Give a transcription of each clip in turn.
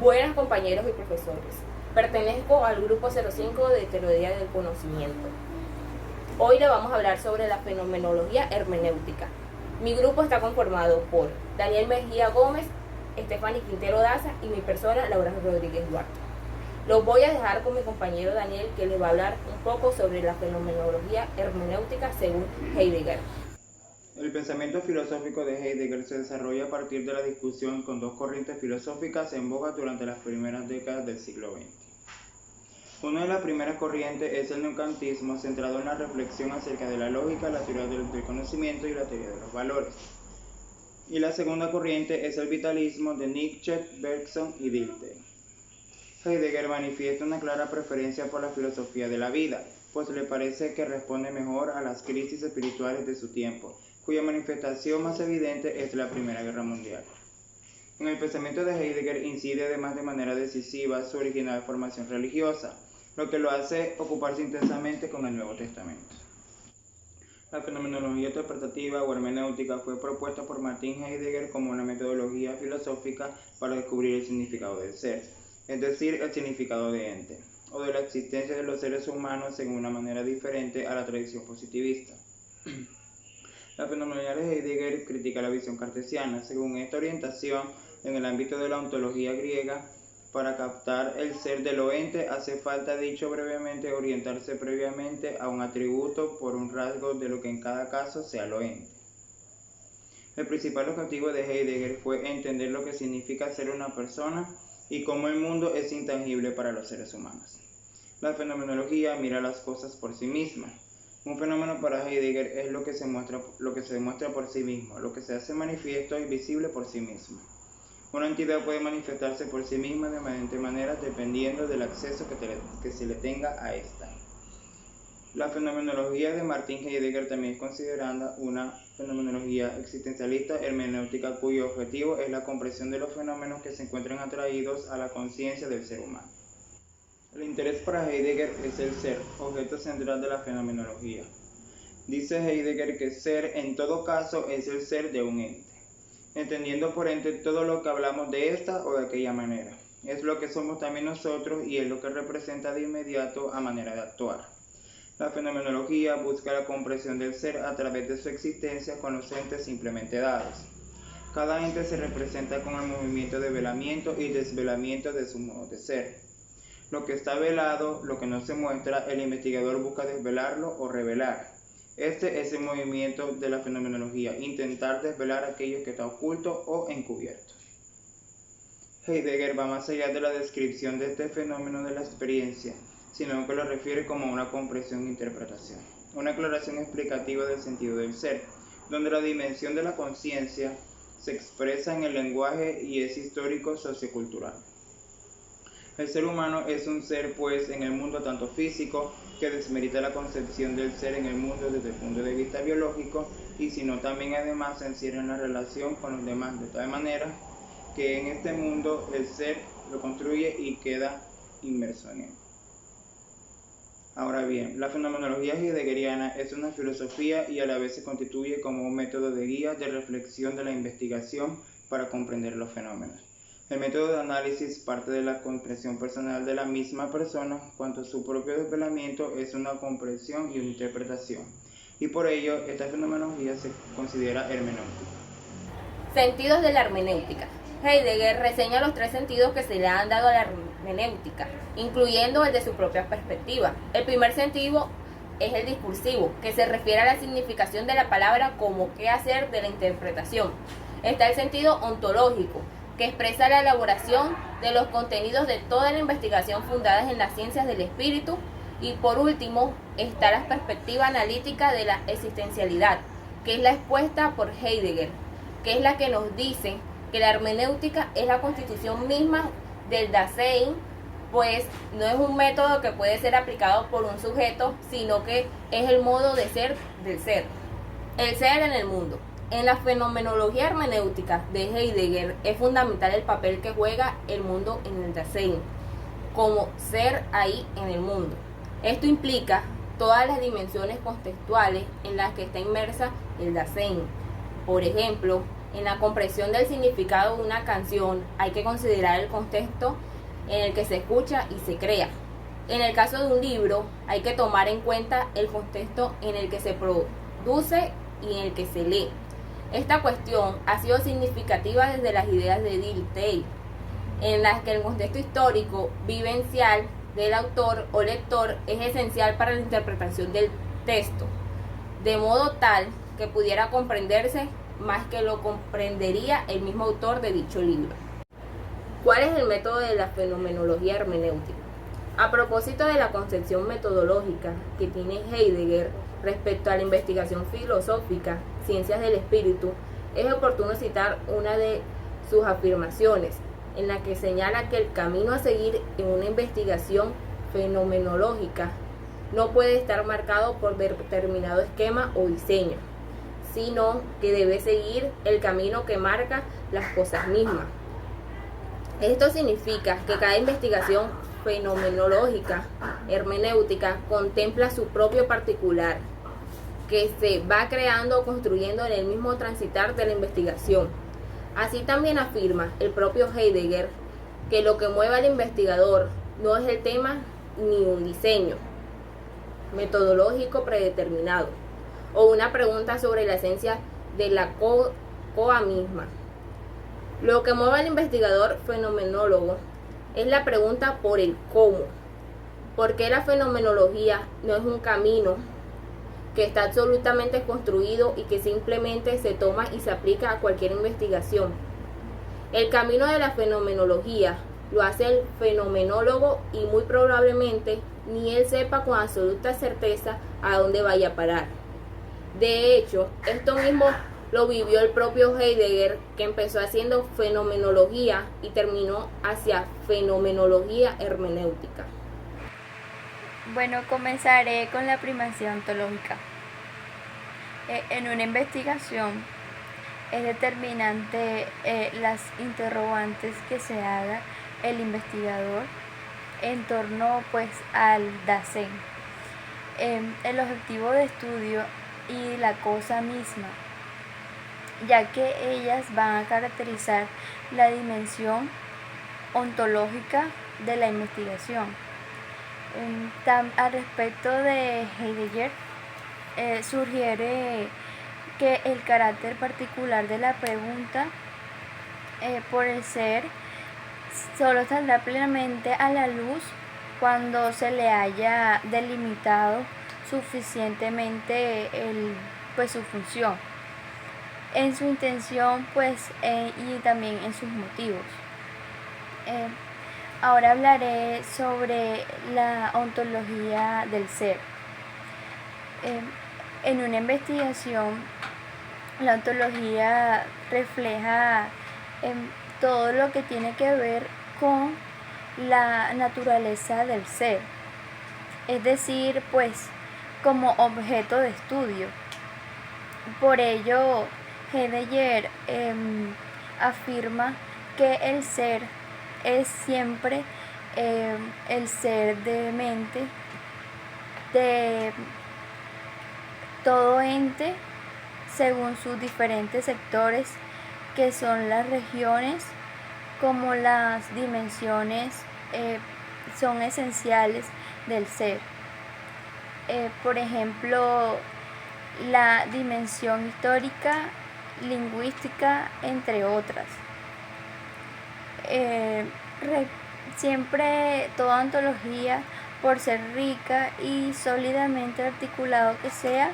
Buenas compañeros y profesores, pertenezco al grupo 05 de Teoría del Conocimiento. Hoy le vamos a hablar sobre la fenomenología hermenéutica. Mi grupo está conformado por Daniel Mejía Gómez, Estefany Quintero Daza y mi persona, Laura Rodríguez Duarte. Los voy a dejar con mi compañero Daniel, que les va a hablar un poco sobre la fenomenología hermenéutica según Heidegger. El pensamiento filosófico de Heidegger se desarrolla a partir de la discusión con dos corrientes filosóficas en boga durante las primeras décadas del siglo XX. Una de las primeras corrientes es el neokantismo, centrado en la reflexión acerca de la lógica, la teoría del conocimiento y la teoría de los valores. Y la segunda corriente es el vitalismo de Nietzsche, Bergson y Dilthey. Heidegger manifiesta una clara preferencia por la filosofía de la vida, pues le parece que responde mejor a las crisis espirituales de su tiempo, cuya manifestación más evidente es la Primera Guerra Mundial. En el pensamiento de Heidegger incide además de manera decisiva su original formación religiosa, lo que lo hace ocuparse intensamente con el Nuevo Testamento. La fenomenología interpretativa o hermenéutica fue propuesta por Martin Heidegger como una metodología filosófica para descubrir el significado del ser, es decir, el significado de ente, o de la existencia de los seres humanos en una manera diferente a la tradición positivista. La fenomenología de Heidegger critica la visión cartesiana. Según esta orientación, en el ámbito de la ontología griega, para captar el ser de lo ente hace falta, dicho brevemente, orientarse previamente a un atributo por un rasgo de lo que en cada caso sea lo ente. El principal objetivo de Heidegger fue entender lo que significa ser una persona y cómo el mundo es intangible para los seres humanos. La fenomenología mira las cosas por sí misma. Un fenómeno para Heidegger es lo que se muestra por sí mismo, lo que se hace manifiesto y visible por sí mismo. Una entidad puede manifestarse por sí misma de diferentes maneras dependiendo del acceso que se le tenga a esta. La fenomenología de Martin Heidegger también es considerada una fenomenología existencialista hermenéutica cuyo objetivo es la comprensión de los fenómenos que se encuentran atraídos a la conciencia del ser humano. El interés para Heidegger es el ser, objeto central de la fenomenología. Dice Heidegger que ser en todo caso es el ser de un ente, entendiendo por ente todo lo que hablamos de esta o de aquella manera. Es lo que somos también nosotros y es lo que representa de inmediato a manera de actuar. La fenomenología busca la comprensión del ser a través de su existencia con los entes simplemente dados. Cada ente se representa con el movimiento de velamiento y desvelamiento de su modo de ser. Lo que está velado, lo que no se muestra, el investigador busca desvelarlo o revelar. Este es el movimiento de la fenomenología, intentar desvelar aquello que está oculto o encubierto. Heidegger va más allá de la descripción de este fenómeno de la experiencia, sino que lo refiere como una comprensión e interpretación, una aclaración explicativa del sentido del ser, donde la dimensión de la conciencia se expresa en el lenguaje y es histórico sociocultural. El ser humano es un ser, pues, en el mundo tanto físico, que desmerita la concepción del ser en el mundo desde el punto de vista biológico, y sino también además se encierra en la relación con los demás, de tal manera que en este mundo el ser lo construye y queda inmerso en él. Ahora bien, la fenomenología heideggeriana es una filosofía y a la vez se constituye como un método de guía de reflexión de la investigación para comprender los fenómenos. El método de análisis parte de la comprensión personal de la misma persona, cuanto su propio desvelamiento es una comprensión y una interpretación, y por ello esta fenomenología se considera hermenéutica. Sentidos de la hermenéutica. Heidegger reseña los tres sentidos que se le han dado a la hermenéutica, incluyendo el de su propia perspectiva. El primer sentido es el discursivo, que se refiere a la significación de la palabra como qué hacer de la interpretación. Está el sentido ontológico, que expresa la elaboración de los contenidos de toda la investigación fundadas en las ciencias del espíritu. Y por último, está la perspectiva analítica de la existencialidad, que es la expuesta por Heidegger, que es la que nos dice que la hermenéutica es la constitución misma del Dasein, pues no es un método que puede ser aplicado por un sujeto, sino que es el modo de ser del ser. El ser en el mundo. En la fenomenología hermenéutica de Heidegger es fundamental el papel que juega el mundo en el Dasein, como ser ahí en el mundo. Esto implica todas las dimensiones contextuales en las que está inmersa el Dasein. Por ejemplo, En la comprensión del significado de una canción hay que considerar el contexto en el que se escucha y se crea. En el caso de un libro hay que tomar en cuenta el contexto en el que se produce y en el que se lee. Esta cuestión ha sido significativa desde las ideas de Dilthey, en las que el contexto histórico vivencial del autor o lector es esencial para la interpretación del texto, de modo tal que pudiera comprenderse más que lo comprendería el mismo autor de dicho libro. ¿Cuál es el método de la fenomenología hermenéutica? A propósito de la concepción metodológica que tiene Heidegger respecto a la investigación filosófica, ciencias del espíritu, es oportuno citar una de sus afirmaciones, en la que señala que el camino a seguir en una investigación fenomenológica no puede estar marcado por determinado esquema o diseño, sino que debe seguir el camino que marca las cosas mismas. Esto significa que cada investigación fenomenológica, hermenéutica, contempla su propio particular, que se va creando o construyendo en el mismo transitar de la investigación. Así también afirma el propio Heidegger que lo que mueve al investigador no es el tema ni un diseño metodológico predeterminado o una pregunta sobre la esencia de la coa misma. Lo que mueve al investigador fenomenólogo es la pregunta por el cómo. ¿Por qué la fenomenología no es un camino que está absolutamente construido y que simplemente se toma y se aplica a cualquier investigación? El camino de la fenomenología lo hace el fenomenólogo y muy probablemente ni él sepa con absoluta certeza a dónde vaya a parar. De hecho, esto mismo lo vivió el propio Heidegger, que empezó haciendo fenomenología y terminó hacia fenomenología hermenéutica. Bueno, comenzaré con la primacía ontológica. En una investigación es determinante las interrogantes que se haga el investigador en torno pues al Dasein, el objetivo de estudio y la cosa misma, ya que ellas van a caracterizar la dimensión ontológica de la investigación. Al respecto de Heidegger, sugiere que el carácter particular de la pregunta por el ser solo saldrá plenamente a la luz cuando se le haya delimitado suficientemente su función, en su intención y también en sus motivos. Ahora hablaré sobre la ontología del ser. En una investigación, la ontología refleja todo lo que tiene que ver con la naturaleza del ser, es decir, como objeto de estudio. Por ello, Heidegger afirma que el ser es siempre el ser de mente de todo ente según sus diferentes sectores, que son las regiones, como las dimensiones son esenciales del ser. Por ejemplo, la dimensión histórica, lingüística, entre otras. Siempre toda ontología, por ser rica y sólidamente articulado que sea,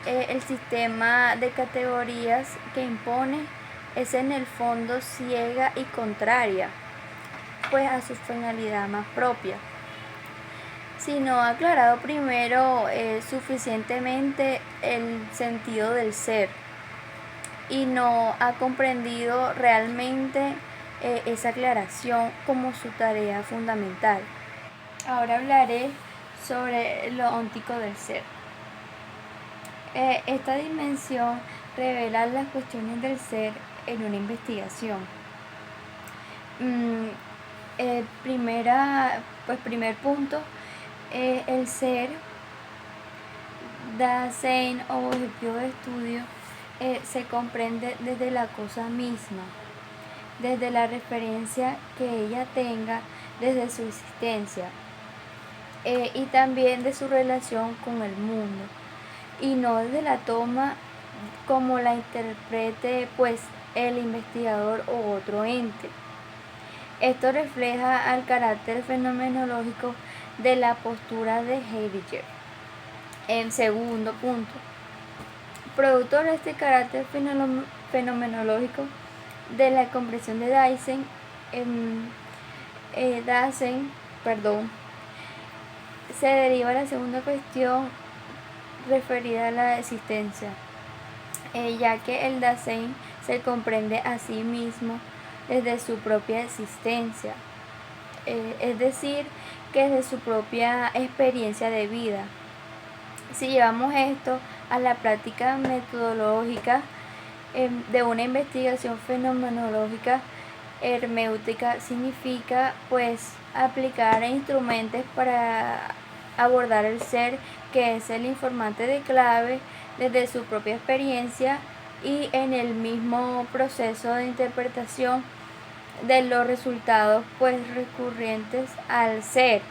el sistema de categorías que impone es en el fondo ciega y contraria a su finalidad más propia. Si no ha aclarado primero suficientemente el sentido del ser y no ha comprendido realmente esa aclaración como su tarea fundamental. Ahora hablaré sobre lo óntico del ser. Esta dimensión revela las cuestiones del ser en una investigación. Primer punto, el ser, Dasein o objetivo de estudio, se comprende desde la cosa misma, desde la referencia que ella tenga desde su existencia, y también de su relación con el mundo, y no desde la toma como la interprete pues el investigador o otro ente. Esto refleja al carácter fenomenológico de la postura de Heidegger. En segundo punto, producto de este carácter fenomenológico de la comprensión de Dasein, se deriva la segunda cuestión referida a la existencia, ya que el Dasein se comprende a sí mismo desde su propia existencia, es decir, que desde su propia experiencia de vida. Si llevamos esto a la práctica metodológica de una investigación fenomenológica, herméutica significa pues aplicar instrumentos para abordar el ser, que es el informante de clave, desde su propia experiencia y en el mismo proceso de interpretación de los resultados pues recurrentes al ser.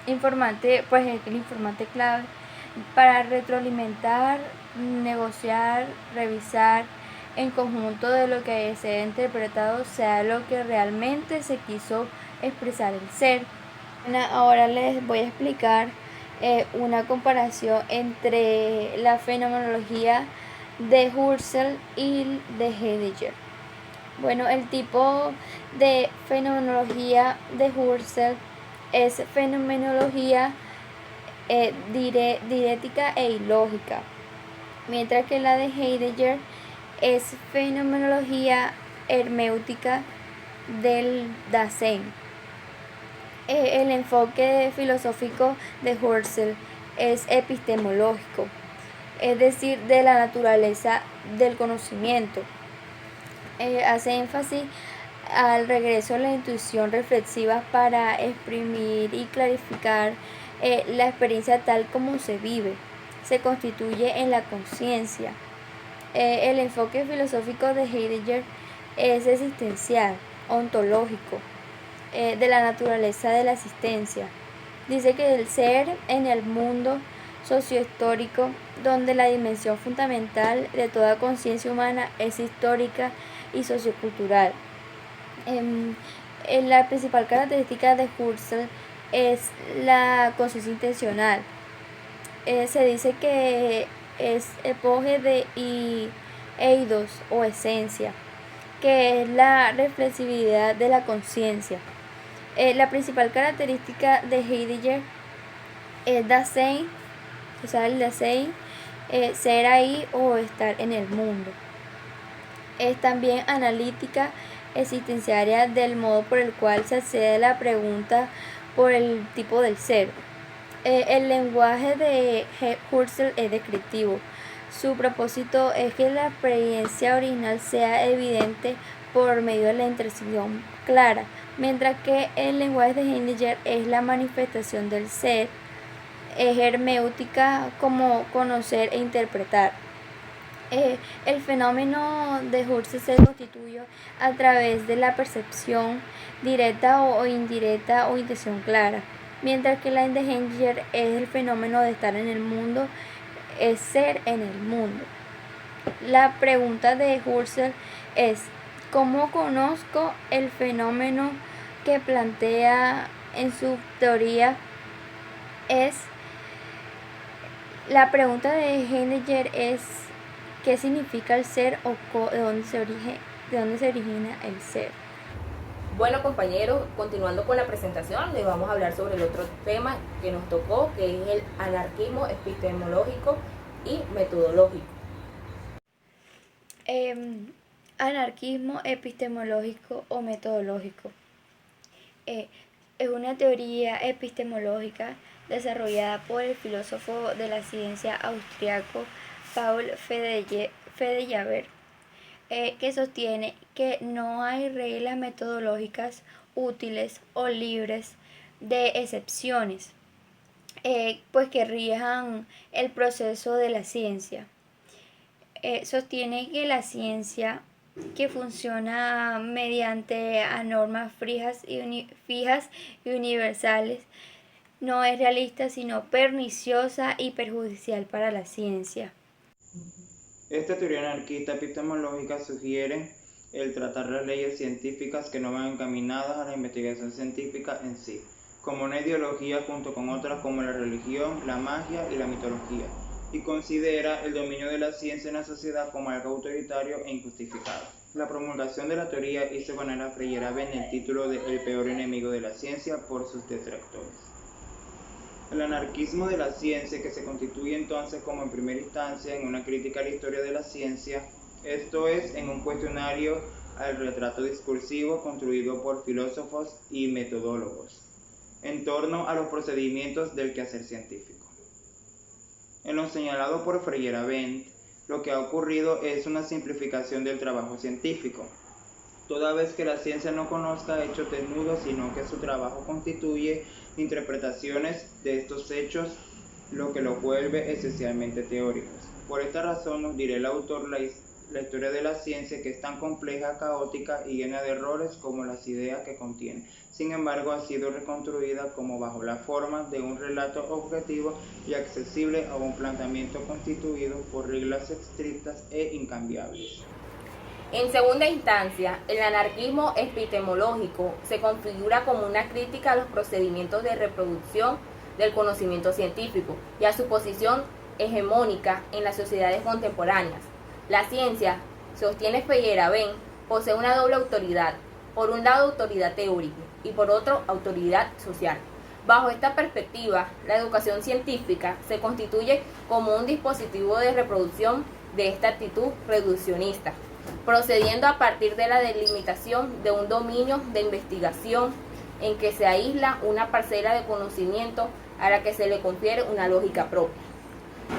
Informante pues es el informante clave para retroalimentar, negociar, revisar en conjunto de lo que se ha interpretado sea lo que realmente se quiso expresar el ser. Ahora les voy a explicar una comparación entre la fenomenología de Husserl y de Heidegger. Bueno, el tipo de fenomenología de Husserl es fenomenología dialéctica e ilógica, mientras que la de Heidegger es fenomenología herméutica del Dasein. El enfoque filosófico de Husserl es epistemológico, es decir, de la naturaleza del conocimiento. Hace énfasis al regreso a la intuición reflexiva para exprimir y clarificar la experiencia tal como se vive, se constituye en la conciencia. El enfoque filosófico de Heidegger es existencial, ontológico, de la naturaleza de la existencia. Dice que el ser en el mundo sociohistórico, donde la dimensión fundamental de toda conciencia humana es histórica y sociocultural. La principal característica de Husserl es la conciencia intencional. Se dice que es epoge de eidos o esencia, que es la reflexividad de la conciencia. La principal característica de Heidegger es Dasein, o sea, el Dasein, ser ahí o estar en el mundo. Es también analítica existenciaria del modo por el cual se accede a la pregunta por el tipo del ser. El lenguaje de Husserl es descriptivo. Su propósito es que la experiencia original sea evidente por medio de la interacción clara, mientras que el lenguaje de Heidegger es la manifestación del ser, es herméutica como conocer e interpretar. El fenómeno de Husserl se constituye a través de la percepción directa o indirecta o intención clara, mientras que la de Heidegger es el fenómeno de estar en el mundo, es ser en el mundo. La pregunta de Husserl es: ¿cómo conozco el fenómeno que plantea en su teoría? La pregunta de Heidegger es: ¿qué significa el ser o de dónde se origina el ser? Bueno, compañeros, continuando con la presentación, les vamos a hablar sobre el otro tema que nos tocó, que es el anarquismo epistemológico y metodológico. Anarquismo epistemológico o metodológico es una teoría epistemológica desarrollada por el filósofo de la ciencia austriaco Paul Feyerabend, que sostiene que no hay reglas metodológicas útiles o libres de excepciones, pues que rijan el proceso de la ciencia. sostiene que la ciencia, que funciona mediante a normas fijas y universales, no es realista, sino perniciosa y perjudicial para la ciencia. Esta teoría anarquista epistemológica sugiere el tratar las leyes científicas que no van encaminadas a la investigación científica en sí, como una ideología junto con otras como la religión, la magia y la mitología, y considera el dominio de la ciencia en la sociedad como algo autoritario e injustificado. La promulgación de la teoría hizo ganar a Feyerabend el título de el peor enemigo de la ciencia por sus detractores. El anarquismo de la ciencia, que se constituye entonces como en primera instancia en una crítica a la historia de la ciencia, esto es, en un cuestionario al retrato discursivo construido por filósofos y metodólogos, en torno a los procedimientos del quehacer científico. En lo señalado por Feyerabend, lo que ha ocurrido es una simplificación del trabajo científico, toda vez que la ciencia no conozca hechos desnudos, sino que su trabajo constituye interpretaciones de estos hechos, lo que los vuelve esencialmente teóricos. Por esta razón nos dirá el autor la historia de la ciencia, que es tan compleja, caótica y llena de errores como las ideas que contiene. Sin embargo, ha sido reconstruida como bajo la forma de un relato objetivo y accesible a un planteamiento constituido por reglas estrictas e incambiables. En segunda instancia, el anarquismo epistemológico se configura como una crítica a los procedimientos de reproducción del conocimiento científico y a su posición hegemónica en las sociedades contemporáneas. La ciencia, sostiene Feyerabend, posee una doble autoridad, por un lado autoridad teórica y por otro autoridad social. Bajo esta perspectiva, la educación científica se constituye como un dispositivo de reproducción de esta actitud reduccionista, procediendo a partir de la delimitación de un dominio de investigación en que se aísla una parcela de conocimiento a la que se le confiere una lógica propia.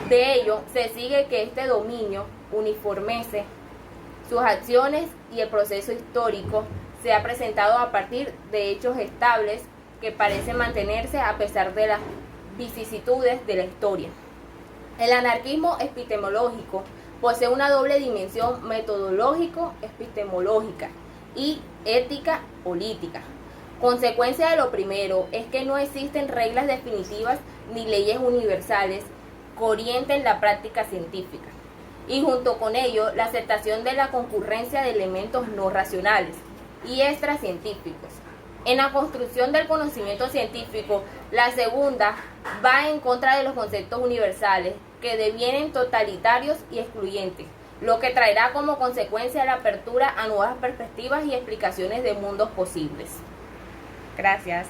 De ello se sigue que este dominio uniformece sus acciones y el proceso histórico se ha presentado a partir de hechos estables que parecen mantenerse a pesar de las vicisitudes de la historia. El anarquismo epistemológico posee una doble dimensión metodológico-epistemológica y ética-política. Consecuencia de lo primero es que no existen reglas definitivas ni leyes universales que orienten la práctica científica, y junto con ello la aceptación de la concurrencia de elementos no racionales y extracientíficos. En la construcción del conocimiento científico, la segunda va en contra de los conceptos universales que devienen totalitarios y excluyentes, lo que traerá como consecuencia la apertura a nuevas perspectivas y explicaciones de mundos posibles. Gracias.